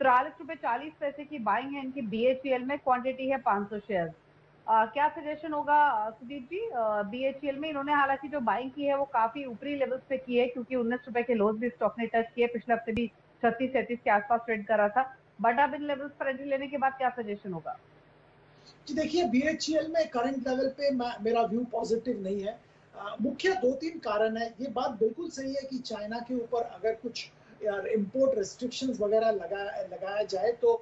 ₹43.40 की बाइंग है इनकी BHEL में, क्वांटिटी है 500 शेयर। क्या सजेशन होगा सुदीप जी? BHEL में इन्होंने हालांकि जो बाइंग की है वो काफी ऊपरी लेवल्स पे की है, क्योंकि ₹19 के लोज भी स्टॉक ने टच किए, पिछले हफ्ते भी 36-37 के आसपास ट्रेड कर रहा था। बट अब इन लेवल्स पर एंट्री लेने के बाद क्या सजेशन होगा? जी देखिए, BHEL में करंट लेवल पे मेरा व्यू पॉजिटिव नहीं है। मुख्य 2-3 कारण है। ये बात बिल्कुल सही है कि चाइना के ऊपर अगर कुछ इम्पोर्ट रेस्ट्रिक्शंस वगैरह लगाया जाए तो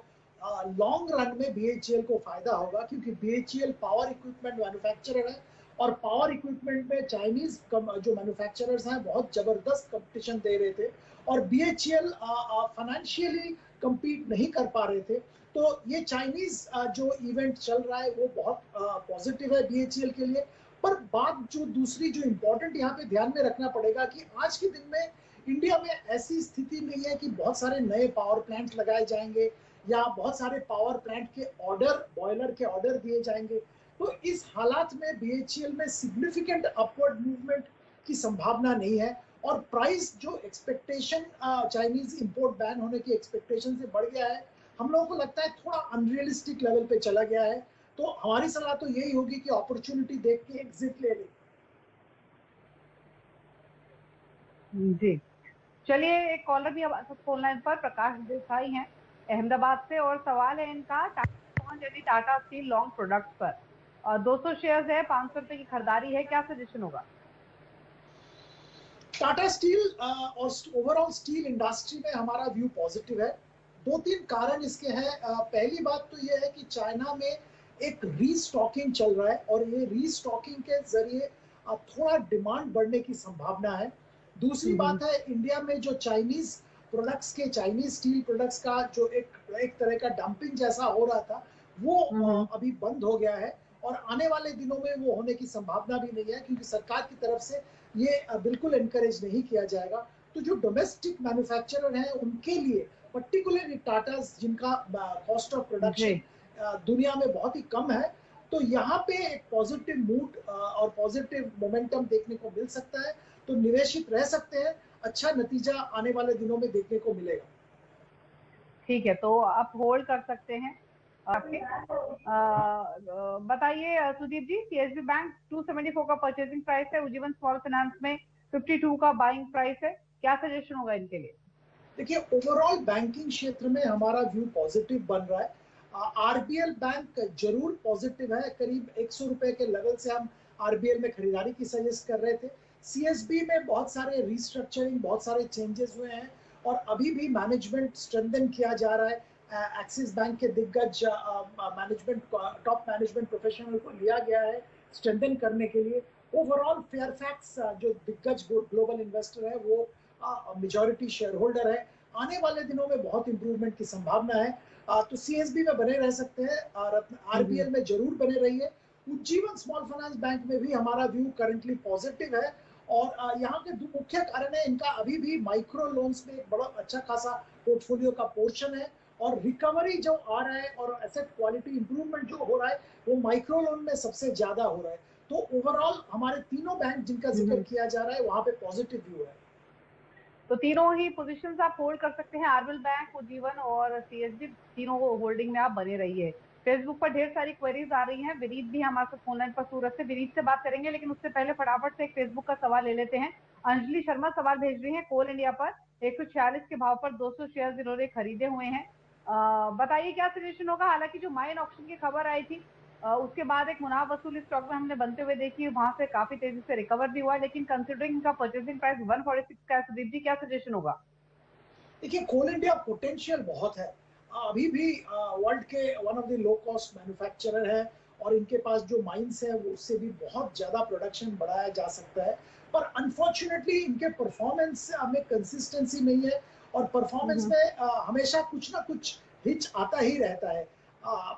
लॉन्ग रन में BHEL को फायदा होगा, क्योंकि BHEL पावर इक्विपमेंट मैन्युफैक्चरर है और पावर इक्विपमेंट में चाइनीज जो मैन्युफैक्चरर्स हैं बहुत जबरदस्त कंपटीशन दे रहे थे और BHEL फाइनेंशियली compete नहीं कर पा रहे थे। तो ये चाइनीज जो इवेंट चल रहा है वो बहुत पॉजिटिव है BHEL के लिए। पर बात जो दूसरी जो इम्पोर्टेंट यहाँ पे ध्यान में रखना पड़ेगा कि आज के दिन में इंडिया में ऐसी स्थिति नहीं है कि बहुत सारे नए पावर प्लांट लगाए जाएंगे या बहुत सारे पावर प्लांट के ऑर्डर, बॉयलर के ऑर्डर दिए जाएंगे। तो इस हालात में BHEL में सिग्निफिकेंट अपवर्ड मूवमेंट की संभावना नहीं है और प्राइस जो एक्सपेक्टेशन चाइनीज इंपोर्ट बैन होने की एक्सपेक्टेशन से बढ़ गया है, हम लोगों को लगता है थोड़ा अनरियलिस्टिक लेवल पे चला गया है। तो हमारी सलाह तो यही होगी कि अपॉर्चुनिटी देख के एग्जिट ले लें। जी, चलिए एक कॉलर भी हमारे साथ फोन लाइन पर, प्रकाश देसाई हैं अहमदाबाद से, और सवाल है इनका टाटा स्टील लॉन्ग प्रोडक्ट्स पर। 200 शेयर्स है, ₹500 की खरीदारी है, क्या सजेशन होगा? टाटा स्टील और ओवरऑल स्टील इंडस्ट्री में हमारा व्यू पॉजिटिव है। 2-3 कारण इसके हैं। पहली बात तो ये है कि चाइना में एक रीस्टॉकिंग चल रहा है और ये रीस्टॉकिंग के जरिए थोड़ा डिमांड बढ़ने की संभावना है। दूसरी बात है, इंडिया में जो चाइनीज प्रोडक्ट्स के, चाइनीज स्टील प्रोडक्ट्स का जो एक तरह का डंपिंग जैसा हो रहा था वो अभी बंद हो गया है और आने वाले दिनों में वो होने की संभावना भी नहीं है, क्योंकि सरकार की तरफ से ये बिल्कुल एनकरेज नहीं किया जाएगा। तो जो डोमेस्टिक मैन्युफैक्चरर हैं उनके लिए, पर्टिकुलरली टाटा जिनका कॉस्ट ऑफ जी, प्रोडक्शन दुनिया में बहुत ही कम है, तो यहाँ पे एक पॉजिटिव मूड और पॉजिटिव मोमेंटम देखने को मिल सकता है। तो निवेशित रह सकते हैं, अच्छा नतीजा आने वाले दिनों में देखने को मिलेगा। ठीक है, तो आप होल्ड कर सकते हैं आपके। बताइए सुदीप जी, CSB बैंक 274 का परचेजिंग प्राइस है, उज्जीवन स्मॉल फाइनेंस में 52 का बाइंग प्राइस है, क्या सजेशन होगा इनके लिए? देखिए, ओवरऑल बैंकिंग क्षेत्र में हमारा व्यू पॉजिटिव बन रहा है। RBL बैंक जरूर पॉजिटिव है, करीब ₹100 के लेवल से हम RBL में खरीदारी की सजेस्ट कर रहे थे। CSB में बहुत सारे रिस्ट्रक्चरिंग, बहुत सारे चेंजेस हुए हैं और अभी भी मैनेजमेंट स्ट्रेंथन किया जा रहा है। एक्सिस बैंक के दिग्गज मैनेजमेंट, टॉप मैनेजमेंट प्रोफेशनल को लिया गया है स्ट्रेंथन करने के लिए। ओवरऑल फेयरफैक्स जो दिग्गज ग्लोबल इन्वेस्टर है वो मेजॉरिटी शेयर होल्डर है। आने वाले दिनों में बहुत इंप्रूवमेंट की संभावना है। तो CSB में बने रह सकते हैं और RBL में जरूर बने रहिए। उज्जीवन स्मॉल फाइनेंस बैंक में भी हमारा व्यू करंटली पॉजिटिव है और यहाँ के दो मुख्य कारण है, इनका अभी भी माइक्रो लोन्स में एक बड़ा अच्छा खासा पोर्टफोलियो का पोर्शन है और रिकवरी जो आ रहा है और एसेट क्वालिटी इंप्रूवमेंट जो हो रहा है वो माइक्रो लोन में सबसे ज्यादा हो रहा है। तो ओवरऑल हमारे तीनों बैंक जिनका जिक्र किया जा रहा है वहां पे पॉजिटिव व्यू है। तो तीनों ही पोजीशंस आप होल्ड कर सकते हैं, आरबीएल बैंक, उज्जीवन और CSB, तीनों होल्डिंग में आप बने रहिए। फेसबुक पर ढेर सारी क्वेरीज आ रही हैं, विनीत भी हमारे साथ ऑनलाइन पर सूरत से, विनीत से बात करेंगे, लेकिन उससे पहले फटाफट से एक फेसबुक का सवाल ले लेते हैं। अंजलि शर्मा सवाल भेज रही है, कोल इंडिया पर 146 के भाव पर 200 शेयर इन्होंने खरीदे हुए हैं। बताइए क्या सजेशन होगा? हालांकि जो माइन ऑक्शन की खबर आई थी उसके बाद एक मुनाफ वसूली स्टॉक में हमने बनते हुए देखी, वहां से काफी तेजी से रिकवर भी हुआ, लेकिन कंसिडरिंग इनका परचेसिंग प्राइस 146 का है, सुदीप जी क्या सजेशन होगा? देखिए, कोल इंडिया पोटेंशियल बहुत है। अभी भी वर्ल्ड के one of the low cost manufacturer है और इनके पास जो माइंस है वो उससे भी बहुत ज्यादा प्रोडक्शन बढ़ाया जा सकता है। पर अनफॉर्चुनेटली इनके परफॉर्मेंस में कंसिस्टेंसी नहीं है और परफॉर्मेंस में हमेशा कुछ ना कुछ हिच आता ही रहता है।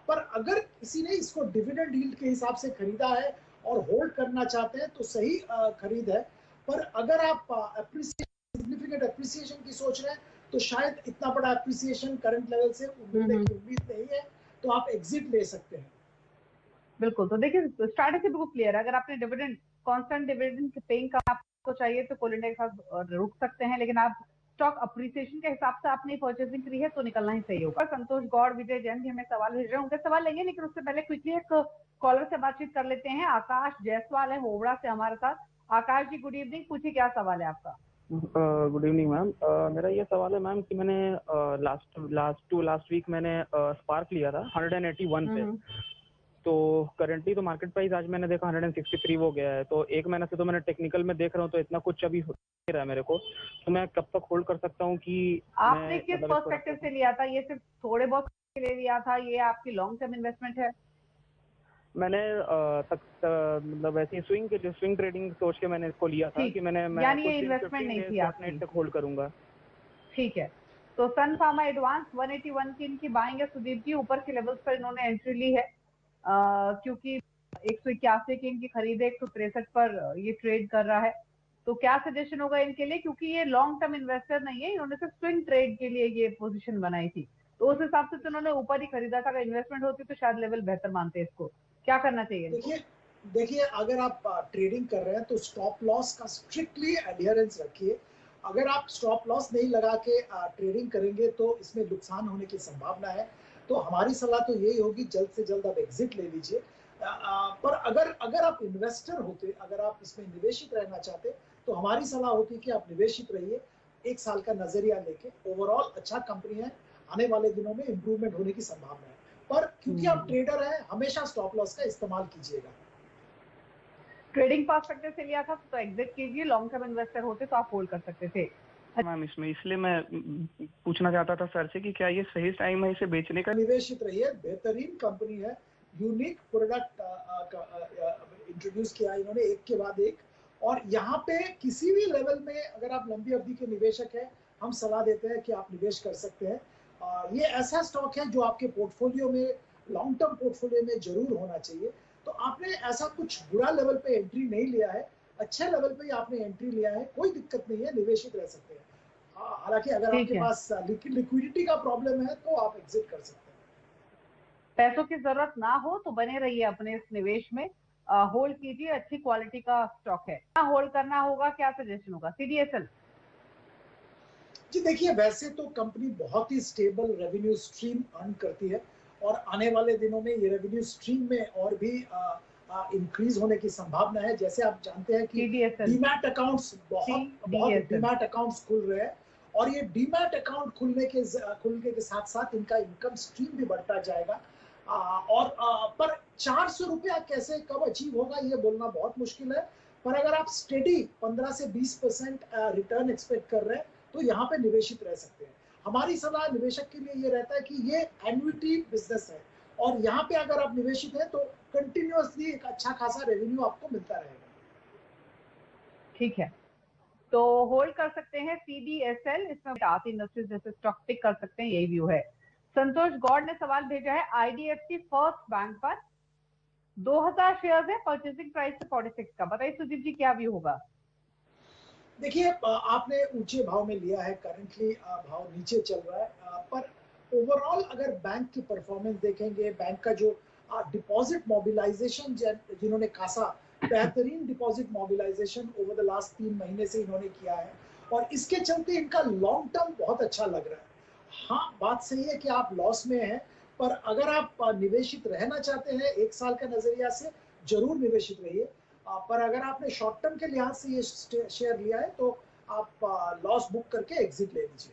पर अगर किसी ने इसको डिविडेंड यील्ड के हिसाब से खरीदा है और होल्ड करना चाहते हैं तो सही खरीद है। पर अगर आप सिग्निफिकेंट अप्रिसिएशन की सोच रहे हैं तो शायद इतना बड़ा अप्रिसिएशन करंट लेवल से मिलने की उम्मीद नहीं है, तो आप एग्जिट ले सकते हैं। बिल्कुल, तो देखिए स्ट्रैटेजी बिल्कुल क्लियर है। अगर आपने डिविडेंड, कांस्टेंट डिविडेंड पेइंग का आपको चाहिए तो कोल इंडिया के साथ रुक सकते हैं, लेकिन आप स्टॉक अप्रिसिएशन के हिसाब से आपने परचेसिंग करी है तो निकलना ही सही होगा। संतोष गौड़, विजय जैन भी हमें सवाल भेज रहे हैं, उनके सवाल लेंगे, लेकिन उससे पहले क्विकली एक कॉलर से बातचीत कर लेते हैं। आकाश जायसवाल है मोवड़ा से हमारे साथ। आकाश जी गुड इवनिंग, पूछिए क्या सवाल है आपका। Good evening ma'am. मेरा ये सवाल है मैम कि मैंने लास्ट वीक मैंने स्पार्क लिया था 181 पे, तो करंटली तो मार्केट प्राइस आज मैंने देखा 163 हो गया है। तो एक महीने से तो मैंने टेक्निकल में देख रहा हूँ तो इतना कुछ अभी हो नहीं रहा है मेरे को, तो मैं कब तक होल्ड कर सकता हूँ कि आपने किस पर्सपेक्टिव से लिया था? ये सिर्फ थोड़े बहुत के लिए लिया था, ये आपकी लॉन्ग टर्म इन्वेस्टमेंट है? मैंने मतलब ऐसी स्विंग ट्रेडिंग सोच के मैंने इसको लिया था कि मैं यानी ये इन्वेस्टमेंट नहीं थी आपकी? तक होल्ड करूंगा। ठीक है, तो सन फार्मा एडवांस 181 की इनकी बाइंग है सुदीप जी। ऊपर के लेवल्स पर इन्होंने एंट्री ली है क्योंकि 181 की इनकी खरीद है, 163 पर ये ट्रेड कर रहा है। तो क्या सजेशन होगा इनके लिए, क्योंकि ये लॉन्ग टर्म इन्वेस्टर नहीं है, इन्होंने सिर्फ स्विंग ट्रेड के लिए ये पोजीशन बनाई थी, तो उस हिसाब से तो इन्होंने ऊपर ही खरीदा था। अगर इन्वेस्टमेंट होती तो शायद लेवल बेहतर मानते इसको। क्या करना चाहिए? देखिए अगर आप ट्रेडिंग कर रहे हैं तो स्टॉप लॉस का स्ट्रिक्टली एडहेरेंस रखिए। अगर आप स्टॉप लॉस नहीं लगा के ट्रेडिंग करेंगे तो इसमें नुकसान होने की संभावना है। तो हमारी सलाह तो यही होगी जल्द से जल्द आप एग्जिट ले लीजिए। पर अगर आप इन्वेस्टर होते, अगर आप इसमें निवेशित रहना चाहते, तो हमारी सलाह होती कि आप निवेशित रहिए, 1 साल का नजरिया लेके। ओवरऑल अच्छा कंपनी है, आने वाले दिनों में इंप्रूवमेंट होने की संभावना है, पर क्योंकि आप ट्रेडर हैं हमेशा स्टॉप लॉस का इस्तेमाल कीजिएगा। ट्रेडिंग पर्सपेक्टिव से लिया था तो एग्जिट कीजिए, लॉन्ग टर्म इन्वेस्टर होते तो आप होल्ड कर सकते थे। मैम इसमें इसलिए मैं पूछना चाहता था सर से कि क्या ये सही टाइम है इसे बेचने का? निवेशित रहिए, बेहतरीन कंपनी है, यूनिक प्रोडक्ट इंट्रोड्यूस किया इन्होंने एक के बाद एक। और यहाँ पे किसी भी लेवल में अगर आप लंबी अवधि के निवेशक हैं, हम सलाह देते हैं कि आप निवेश कर सकते हैं। ये ऐसा स्टॉक है जो आपके पोर्टफोलियो में, लॉन्ग टर्म पोर्टफोलियो में जरूर होना चाहिए। तो आपने ऐसा कुछ बुरा लेवल पे एंट्री नहीं लिया है, अच्छे लेवल पे आपने एंट्री लिया है, कोई दिक्कत नहीं है, निवेशित रह सकते हैं। हालांकि अगर आपके पास लिक्विडिटी का प्रॉब्लम है तो आप एग्जिट कर सकते हैं। पैसों की जरूरत ना हो तो बने रहिए अपने इस निवेश में, होल्ड कीजिए, अच्छी क्वालिटी का स्टॉक है। होल्ड करना होगा, क्या सजेशन होगा? CDSL जी देखिए, वैसे तो कंपनी बहुत ही स्टेबल रेवेन्यू स्ट्रीम अर्न करती है और आने वाले दिनों में ये रेवेन्यू स्ट्रीम में और भी इंक्रीज होने की संभावना है। जैसे आप जानते हैं कि डीमैट अकाउंट्स बहुत डीमैट अकाउंट्स खुल रहे हैं और ये डीमैट अकाउंट खुलने के साथ साथ इनका इनकम स्ट्रीम भी बढ़ता जाएगा। पर 400 रुपया कैसे कब अचीव होगा ये बोलना बहुत मुश्किल है। पर अगर आप स्टेडी 15 से 20% रिटर्न एक्सपेक्ट कर रहे हैं तो यहाँ पे निवेशित रह सकते हैं। हमारी सलाह निवेशक के लिए ये रहता है कि ये एन्युटी बिजनेस है और यहाँ पे अगर आप निवेशित हैं तो कंटिन्यूअसली एक अच्छा खासा रेवेन्यू आपको मिलता रहेगा। ठीक है, तो होल्ड कर सकते हैं CDSL, इसमें आती इंडस्ट्रीज जैसे स्टॉक टिक कर सकते हैं, यही व्यू है। संतोष गौड़ ने सवाल भेजा है IDFC फर्स्ट बैंक पर, 2000 शेयर है, परचेसिंग प्राइस है 46 का। बताइए सुदीप जी क्या व्यू होगा? देखिए आपने ऊंचे भाव में लिया है, करंटली भाव नीचे चल रहा है, पर ओवरऑल अगर बैंक की परफॉर्मेंस देखेंगे, बैंक का जो डिपॉजिट मोबिलाइजेशन जिन्होंने कासा, बेहतरीन deposit mobilisation over the last 3 महीने से इन्होंने किया है और इसके चलते इनका लॉन्ग टर्म बहुत अच्छा लग रहा है। हाँ बात सही है कि आप लॉस में हैं, पर अगर आप निवेशित रहना चाहते हैं 1 साल का नजरिया से जरूर निवेशित रहिए। पर अगर आपने शॉर्ट टर्म के लिहाज से ये शेयर लिया है तो आप लॉस बुक करके एग्जिट ले लीजिए।